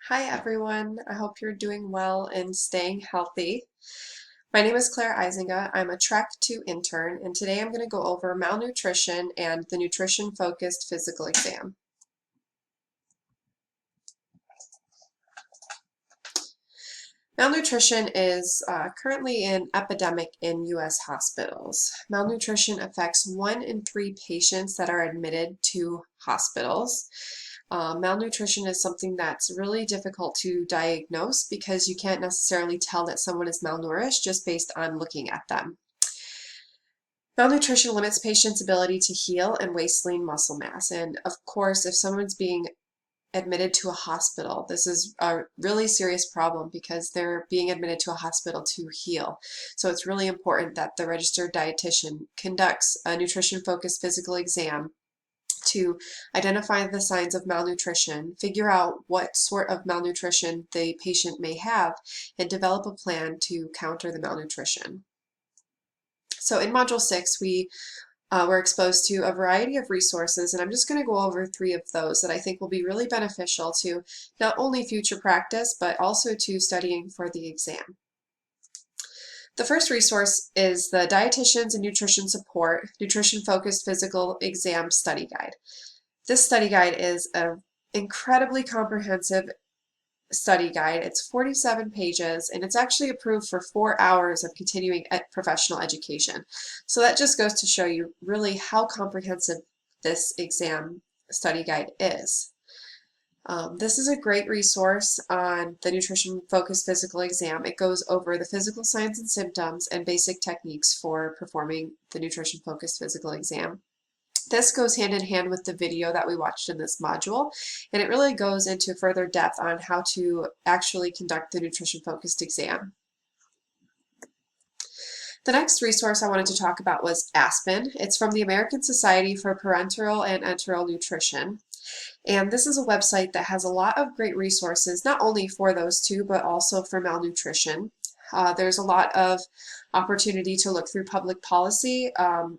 Hi everyone, I hope you're doing well and staying healthy. My name is Claire Eisinga. I'm a Track 2 intern, and today I'm going to go over malnutrition and the nutrition-focused physical exam. Malnutrition is currently an epidemic in U.S. hospitals. Malnutrition affects 1 in 3 patients that are admitted to hospitals. Malnutrition is something that's really difficult to diagnose because you can't necessarily tell that someone is malnourished just based on looking at them. Malnutrition limits patients' ability to heal and waste lean muscle mass. And of course, if someone's being admitted to a hospital, this is a really serious problem because they're being admitted to a hospital to heal. So it's really important that the registered dietitian conducts a nutrition-focused physical exam to identify the signs of malnutrition, figure out what sort of malnutrition the patient may have, and develop a plan to counter the malnutrition. So in Module 6, we were exposed to a variety of resources, and I'm just going to go over 3 of those that I think will be really beneficial to not only future practice, but also to studying for the exam. The first resource is the Dietitians and Nutrition Support Nutrition-Focused Physical Exam Study Guide. This study guide is an incredibly comprehensive study guide. It's 47 pages, and it's actually approved for 4 hours of continuing professional education. So that just goes to show you really how comprehensive this exam study guide is. This is a great resource on the nutrition-focused physical exam. It goes over the physical signs and symptoms and basic techniques for performing the nutrition-focused physical exam. This goes hand in hand with the video that we watched in this module, and it really goes into further depth on how to actually conduct the nutrition-focused exam. The next resource I wanted to talk about was ASPEN. It's from the American Society for Parenteral and Enteral Nutrition. And this is a website that has a lot of great resources, not only for those two, but also for malnutrition. There's a lot of opportunity to look through public policy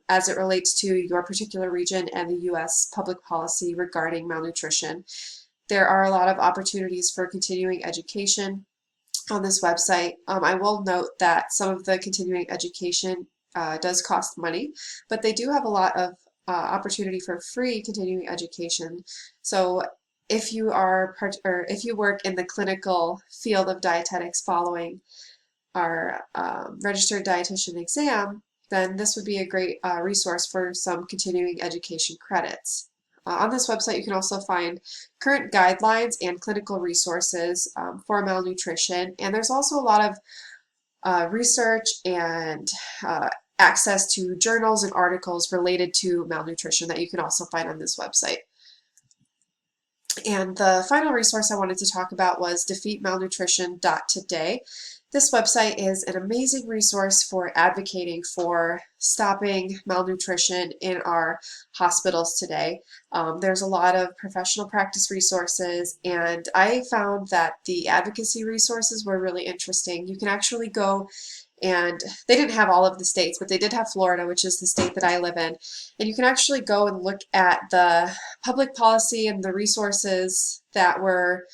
as it relates to your particular region and the U.S. public policy regarding malnutrition. There are a lot of opportunities for continuing education on this website. I will note that some of the continuing education does cost money, but they do have a lot of opportunity for free continuing education. So if you are if you work in the clinical field of dietetics following our registered dietitian exam, then this would be a great resource for some continuing education credits. On this website, you can also find current guidelines and clinical resources for malnutrition, and there's also a lot of research and access to journals and articles related to malnutrition that you can also find on this website. And the final resource I wanted to talk about was defeatmalnutrition.today. This website is an amazing resource for advocating for stopping malnutrition in our hospitals today. There's a lot of professional practice resources, and I found that the advocacy resources were really interesting. You can actually go, and they didn't have all of the states, but they did have Florida, which is the state that I live in. And you can actually go and look at the public policy and the resources that were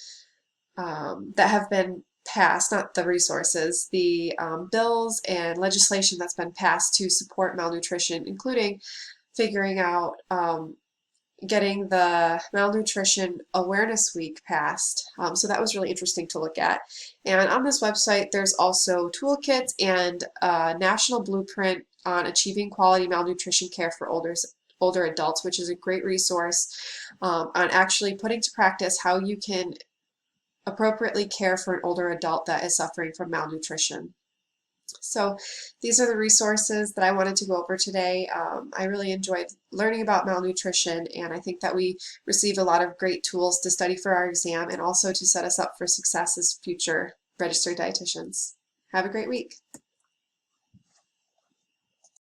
that have been passed, not the resources, the bills and legislation that's been passed to support malnutrition, including figuring out getting the Malnutrition Awareness Week passed. So that was really interesting to look at. And on this website, there's also toolkits and a national blueprint on achieving quality malnutrition care for older adults, which is a great resource on actually putting to practice how you can appropriately care for an older adult that is suffering from malnutrition. So these are the resources that I wanted to go over today. I really enjoyed learning about malnutrition, and I think that we received a lot of great tools to study for our exam and also to set us up for success as future registered dietitians. Have a great week.